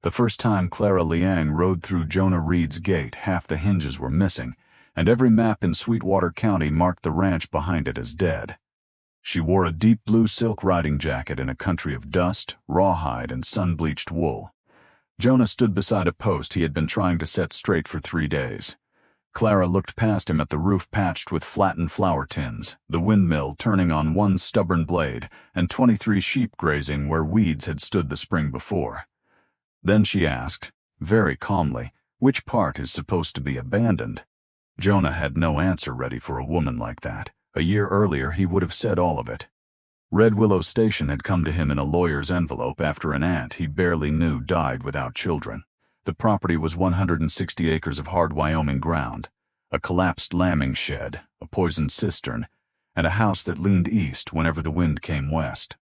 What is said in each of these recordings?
The first time Clara Liang rode through Jonah Reed's gate, half the hinges were missing, and every map in Sweetwater County marked the ranch behind it as dead. She wore a deep blue silk riding jacket in a country of dust, rawhide, and sun-bleached wool. Jonah stood beside a post he had been trying to set straight for 3 days. Clara looked past him at the roof patched with flattened flour tins, the windmill turning on one stubborn blade, and 23 sheep grazing where weeds had stood the spring before. Then she asked, very calmly, which part is supposed to be abandoned? Jonah had no answer ready for a woman like that. A year earlier he would have said all of it. Red Willow Station had come to him in a lawyer's envelope after an aunt he barely knew died without children. The property was 160 acres of hard Wyoming ground, a collapsed lambing shed, a poisoned cistern, and a house that leaned east whenever the wind came west.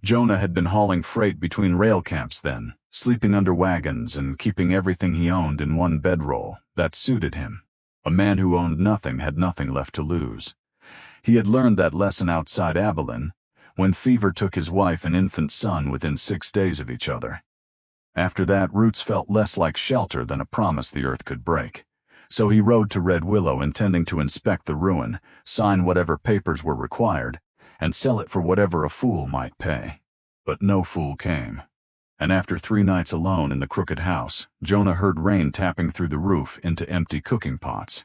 Jonah had been hauling freight between rail camps then, sleeping under wagons and keeping everything he owned in one bedroll. That suited him. A man who owned nothing had nothing left to lose. He had learned that lesson outside Abilene, when fever took his wife and infant son within 6 days of each other. After that, roots felt less like shelter than a promise the earth could break. So he rode to Red Willow intending to inspect the ruin, sign whatever papers were required, and sell it for whatever a fool might pay. But no fool came. And after 3 nights alone in the crooked house, Jonah heard rain tapping through the roof into empty cooking pots,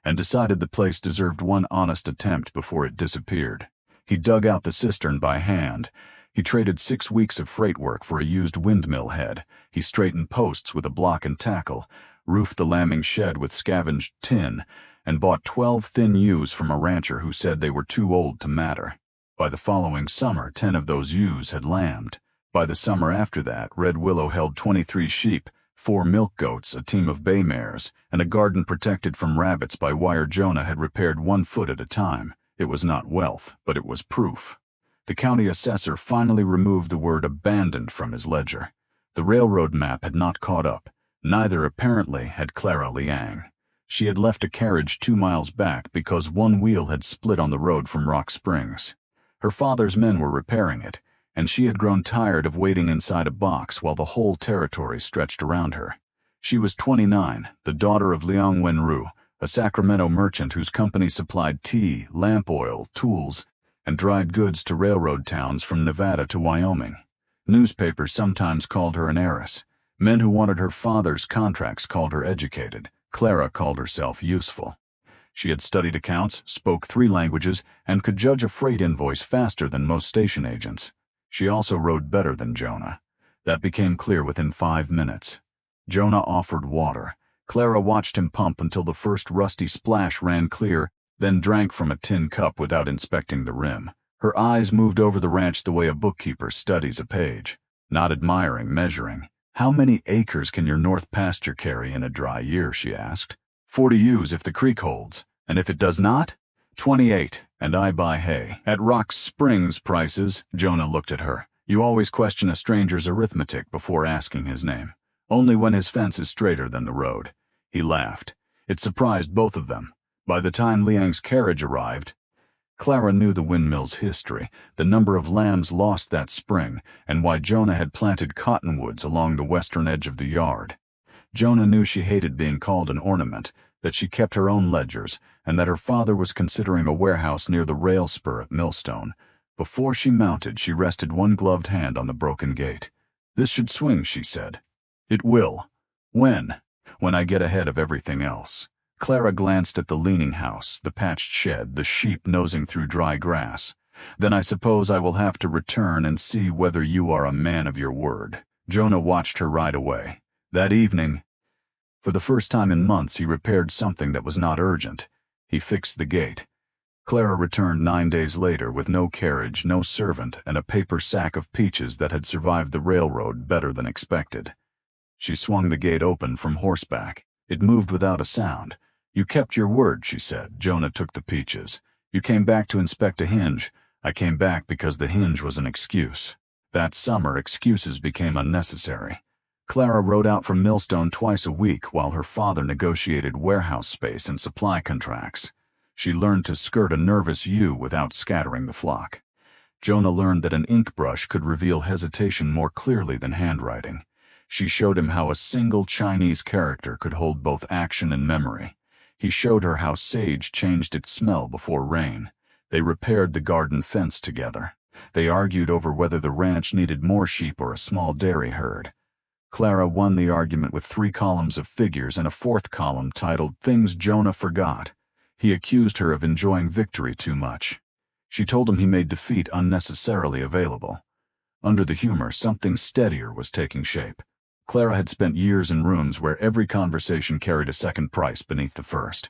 and decided the place deserved one honest attempt before it disappeared. He dug out the cistern by hand. He traded 6 weeks of freight work for a used windmill head. He straightened posts with a block and tackle, roofed the lambing shed with scavenged tin, and bought 12 thin ewes from a rancher who said they were too old to matter. By the following summer, 10 of those ewes had lambed. By the summer after that, Red Willow held 23 sheep, 4 milk goats, a team of bay mares, and a garden protected from rabbits by wire Jonah had repaired 1 foot at a time. It was not wealth, but it was proof. The county assessor finally removed the word abandoned from his ledger. The railroad map had not caught up. Neither, apparently, had Clara Liang. She had left a carriage 2 miles back because one wheel had split on the road from Rock Springs. Her father's men were repairing it, and she had grown tired of waiting inside a box while the whole territory stretched around her. She was 29, the daughter of Liang Wenru, a Sacramento merchant whose company supplied tea, lamp oil, tools, and dried goods to railroad towns from Nevada to Wyoming. Newspapers sometimes called her an heiress. Men who wanted her father's contracts called her educated. Clara called herself useful. She had studied accounts, spoke 3 languages, and could judge a freight invoice faster than most station agents. She also rode better than Jonah. That became clear within 5 minutes. Jonah offered water. Clara watched him pump until the first rusty splash ran clear, then drank from a tin cup without inspecting the rim. Her eyes moved over the ranch the way a bookkeeper studies a page, not admiring, measuring. "How many acres can your north pasture carry in a dry year?" she asked. 40 ewes if the creek holds, and if it does not? 28, and I buy hay. At Rock Springs prices, Jonah looked at her. You always question a stranger's arithmetic before asking his name. Only when his fence is straighter than the road. He laughed. It surprised both of them. By the time Liang's carriage arrived, Clara knew the windmill's history, the number of lambs lost that spring, and why Jonah had planted cottonwoods along the western edge of the yard. Jonah knew she hated being called an ornament, that she kept her own ledgers, and that her father was considering a warehouse near the rail spur at Millstone. Before she mounted, she rested one gloved hand on the broken gate. "This should swing," she said. "It will." "When?" "When I get ahead of everything else." Clara glanced at the leaning house, the patched shed, the sheep nosing through dry grass. "Then I suppose I will have to return and see whether you are a man of your word." Jonah watched her ride away. That evening, for the first time in months, he repaired something that was not urgent. He fixed the gate. Clara returned 9 days later with no carriage, no servant, and a paper sack of peaches that had survived the railroad better than expected. She swung the gate open from horseback. It moved without a sound. "You kept your word," she said. Jonah took the peaches. "You came back to inspect a hinge. I came back because the hinge was an excuse." That summer, excuses became unnecessary. Clara rode out from Millstone twice a week while her father negotiated warehouse space and supply contracts. She learned to skirt a nervous ewe without scattering the flock. Jonah learned that an ink brush could reveal hesitation more clearly than handwriting. She showed him how a single Chinese character could hold both action and memory. He showed her how sage changed its smell before rain. They repaired the garden fence together. They argued over whether the ranch needed more sheep or a small dairy herd. Clara won the argument with 3 columns of figures and a 4th column titled Things Jonah Forgot. He accused her of enjoying victory too much. She told him he made defeat unnecessarily available. Under the humor, something steadier was taking shape. Clara had spent years in rooms where every conversation carried a second price beneath the first.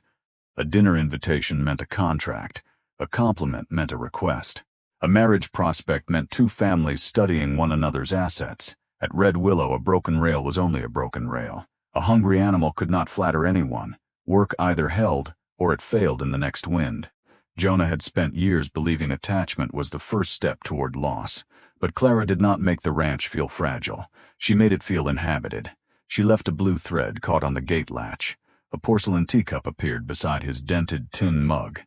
A dinner invitation meant a contract. A compliment meant a request. A marriage prospect meant 2 families studying one another's assets. At Red Willow, a broken rail was only a broken rail. A hungry animal could not flatter anyone. Work either held, or it failed in the next wind. Jonah had spent years believing attachment was the first step toward loss. But Clara did not make the ranch feel fragile. She made it feel inhabited. She left a blue thread caught on the gate latch. A porcelain teacup appeared beside his dented tin mug.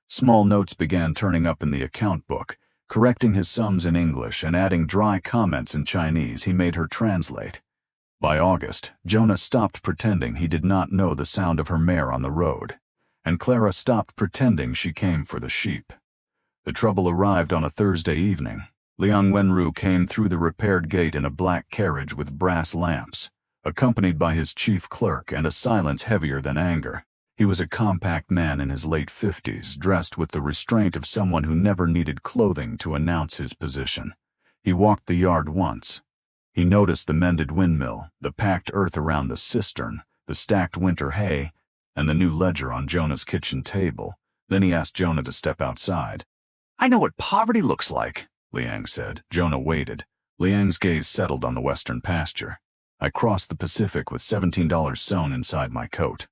Small notes began turning up in the account book, correcting his sums in English and adding dry comments in Chinese he made her translate. By August, Jonah stopped pretending he did not know the sound of her mare on the road, and Clara stopped pretending she came for the sheep. The trouble arrived on a Thursday evening. Liang Wenru came through the repaired gate in a black carriage with brass lamps, accompanied by his chief clerk and a silence heavier than anger. He was a compact man in his late 50s, dressed with the restraint of someone who never needed clothing to announce his position. He walked the yard once. He noticed the mended windmill, the packed earth around the cistern, the stacked winter hay, and the new ledger on Jonah's kitchen table. Then he asked Jonah to step outside. "I know what poverty looks like," Liang said. Jonah waited. Liang's gaze settled on the western pasture. "I crossed the Pacific with $17 sewn inside my coat.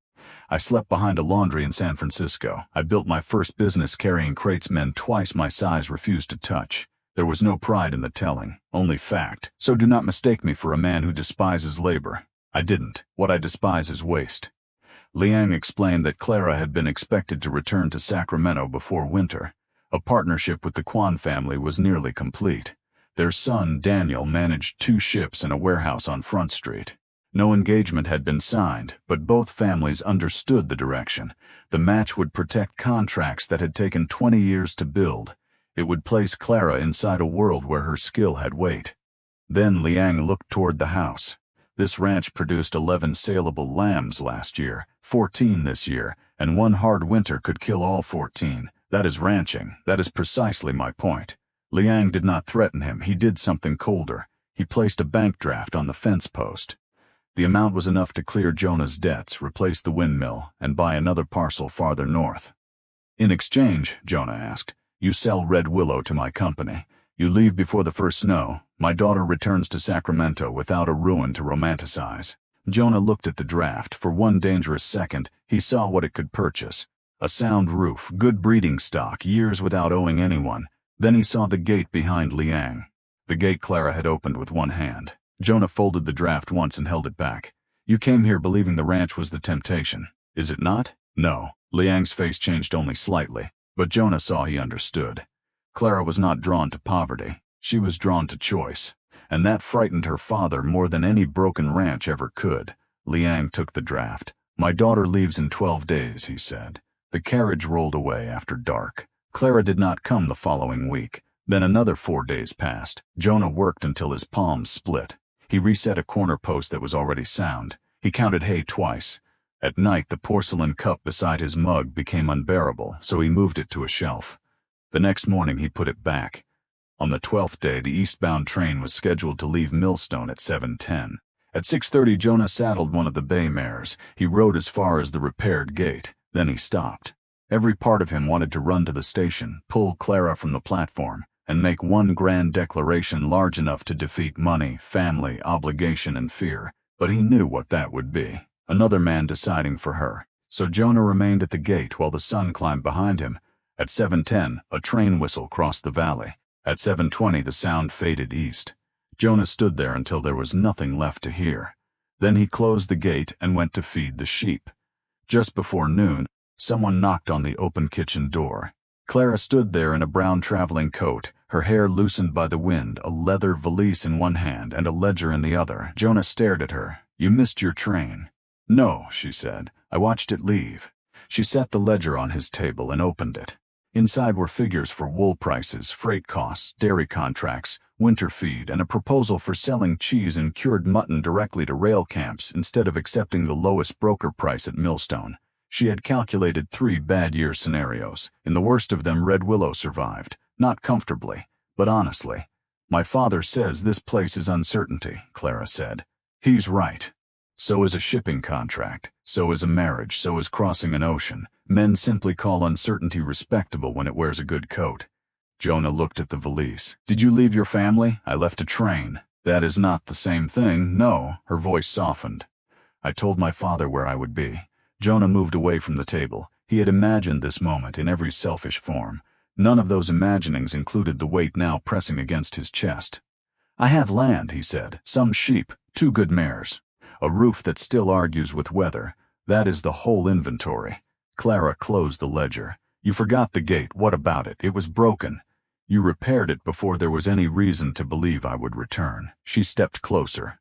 I slept behind a laundry in San Francisco. I built my first business carrying crates men twice my size refused to touch. There was no pride in the telling, only fact. So do not mistake me for a man who despises labor. I didn't. What I despise is waste." Liang explained that Clara had been expected to return to Sacramento before winter. A partnership with the Kwan family was nearly complete. Their son, Daniel, managed 2 ships and a warehouse on Front Street. No engagement had been signed, but both families understood the direction. The match would protect contracts that had taken 20 years to build. It would place Clara inside a world where her skill had weight. Then Liang looked toward the house. This ranch produced 11 saleable lambs last year, 14 this year, and one hard winter could kill all 14. That is ranching. That is precisely my point. Liang did not threaten him. He did something colder. He placed a bank draft on the fence post. The amount was enough to clear Jonah's debts, replace the windmill, and buy another parcel farther north. "In exchange," Jonah asked, "you sell Red Willow to my company. You leave before the first snow. My daughter returns to Sacramento without a ruin to romanticize." Jonah looked at the draft. For one dangerous second, he saw what it could purchase. A sound roof, good breeding stock, years without owing anyone. Then he saw the gate behind Liang. The gate Clara had opened with one hand. Jonah folded the draft once and held it back. "You came here believing the ranch was the temptation, is it not?" "No." Liang's face changed only slightly, but Jonah saw he understood. Clara was not drawn to poverty. She was drawn to choice, and that frightened her father more than any broken ranch ever could. Liang took the draft. "My daughter leaves in 12 days, he said. The carriage rolled away after dark. Clara did not come the following week. Then another 4 days passed. Jonah worked until his palms split. He reset a corner post that was already sound. He counted hay twice. At night, the porcelain cup beside his mug became unbearable, so he moved it to a shelf. The next morning, he put it back. On the 12th day, the eastbound train was scheduled to leave Millstone at 7:10. At 6:30, Jonah saddled one of the bay mares. He rode as far as the repaired gate. Then he stopped. Every part of him wanted to run to the station, pull Clara from the platform, and make one grand declaration large enough to defeat money, family, obligation, and fear. But he knew what that would be. Another man deciding for her. So Jonah remained at the gate while the sun climbed behind him. At 7:10, a train whistle crossed the valley. At 7:20, the sound faded east. Jonah stood there until there was nothing left to hear. Then he closed the gate and went to feed the sheep. Just before noon, someone knocked on the open kitchen door. Clara stood there in a brown traveling coat, her hair loosened by the wind, a leather valise in one hand and a ledger in the other. Jonah stared at her. "You missed your train." "No," she said. "I watched it leave." She set the ledger on his table and opened it. Inside were figures for wool prices, freight costs, dairy contracts, winter feed, and a proposal for selling cheese and cured mutton directly to rail camps instead of accepting the lowest broker price at Millstone. She had calculated 3 bad-year scenarios. In the worst of them, Red Willow survived. Not comfortably, but honestly. "My father says this place is uncertainty," Clara said. "He's right. So is a shipping contract. So is a marriage. So is crossing an ocean. Men simply call uncertainty respectable when it wears a good coat." Jonah looked at the valise. "Did you leave your family?" "I left a train." "That is not the same thing." "No." Her voice softened. "I told my father where I would be." Jonah moved away from the table. He had imagined this moment in every selfish form. None of those imaginings included the weight now pressing against his chest. "I have land," he said. "Some sheep, 2 good mares. A roof that still argues with weather. That is the whole inventory." Clara closed the ledger. "You forgot the gate. What about it? It was broken." "You repaired it before there was any reason to believe I would return." She stepped closer.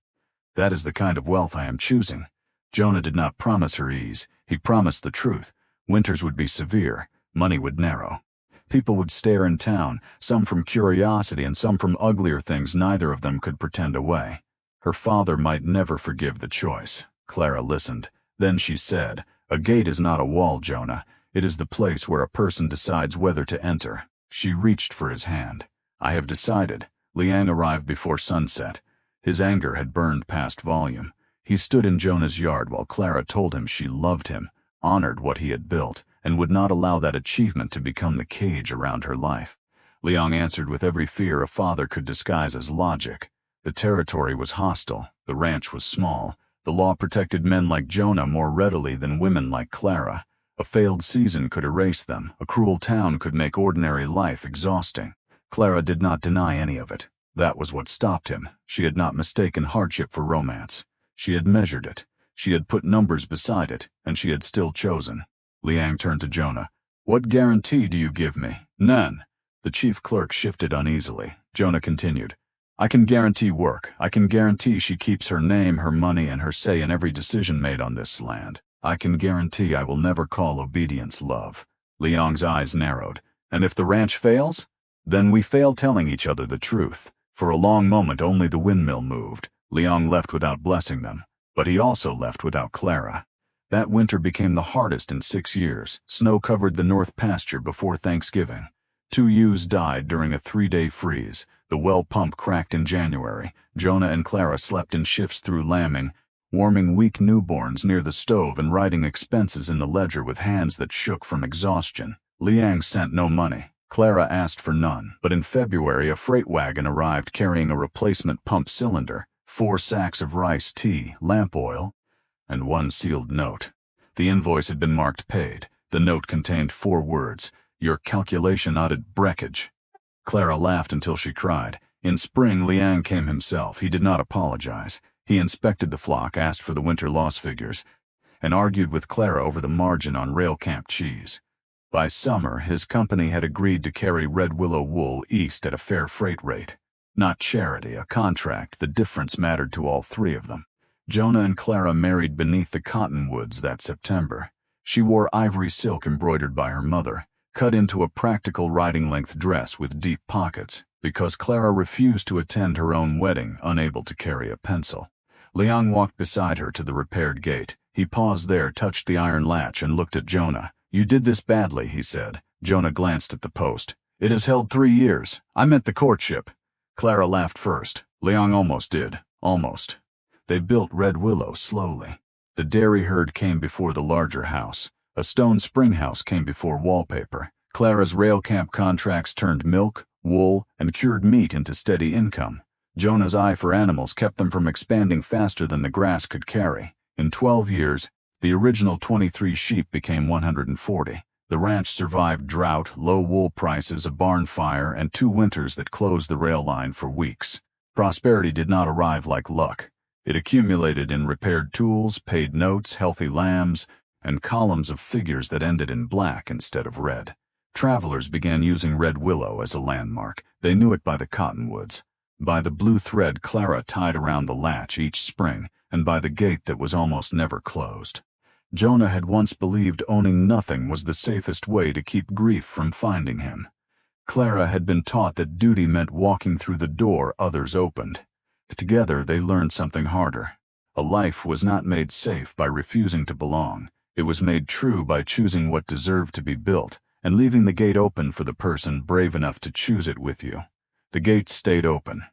"That is the kind of wealth I am choosing." Jonah did not promise her ease. He promised the truth. Winters would be severe. Money would narrow. People would stare in town, some from curiosity and some from uglier things neither of them could pretend away. Her father might never forgive the choice. Clara listened. Then she said, "A gate is not a wall, Jonah. It is the place where a person decides whether to enter." She reached for his hand. "I have decided." Liang arrived before sunset. His anger had burned past volume. He stood in Jonah's yard while Clara told him she loved him, honored what he had built, and would not allow that achievement to become the cage around her life. Liang answered with every fear a father could disguise as logic. The territory was hostile. The ranch was small. The law protected men like Jonah more readily than women like Clara. A failed season could erase them. A cruel town could make ordinary life exhausting. Clara did not deny any of it. That was what stopped him. She had not mistaken hardship for romance. She had measured it. She had put numbers beside it, and she had still chosen. Liang turned to Jonah. "What guarantee do you give me?" "None." The chief clerk shifted uneasily. Jonah continued. "I can guarantee work. I can guarantee she keeps her name, her money, and her say in every decision made on this land. I can guarantee I will never call obedience love." Liang's eyes narrowed. "And if the ranch fails?" "Then we fail telling each other the truth." For a long moment only the windmill moved. Liang left without blessing them. But he also left without Clara. That winter became the hardest in 6 years. Snow covered the north pasture before Thanksgiving. 2 ewes died during a 3-day freeze. The well pump cracked in January. Jonah and Clara slept in shifts through lambing, warming weak newborns near the stove and writing expenses in the ledger with hands that shook from exhaustion. Liang sent no money. Clara asked for none. But in February a freight wagon arrived carrying a replacement pump cylinder, 4 sacks of rice, tea, lamp oil, and 1 sealed note. The invoice had been marked paid. The note contained 4 words, "Your calculation audit breakage." Clara laughed until she cried. In spring, Liang came himself. He did not apologize. He inspected the flock, asked for the winter loss figures, and argued with Clara over the margin on rail camp cheese. By summer, his company had agreed to carry Red Willow wool east at a fair freight rate. Not charity, a contract. The difference mattered to all 3 of them. Jonah and Clara married beneath the cottonwoods that September. She wore ivory silk embroidered by her mother, cut into a practical riding-length dress with deep pockets, because Clara refused to attend her own wedding, unable to carry a pencil. Liang walked beside her to the repaired gate. He paused there, touched the iron latch, and looked at Jonah. "You did this badly," he said. Jonah glanced at the post. "It has held 3 years. I meant the courtship." Clara laughed first. Liang almost did. Almost. They built Red Willow slowly. The dairy herd came before the larger house. A stone spring house came before wallpaper. Clara's rail camp contracts turned milk, wool, and cured meat into steady income. Jonah's eye for animals kept them from expanding faster than the grass could carry. In 12 years, the original 23 sheep became 140. The ranch survived drought, low wool prices, a barn fire, and 2 winters that closed the rail line for weeks. Prosperity did not arrive like luck. It accumulated in repaired tools, paid notes, healthy lambs, and columns of figures that ended in black instead of red. Travelers began using Red Willow as a landmark. They knew it by the cottonwoods, by the blue thread Clara tied around the latch each spring, and by the gate that was almost never closed. Jonah had once believed owning nothing was the safest way to keep grief from finding him. Clara had been taught that duty meant walking through the door others opened. Together they learned something harder. A life was not made safe by refusing to belong. It was made true by choosing what deserved to be built, and leaving the gate open for the person brave enough to choose it with you. The gate stayed open,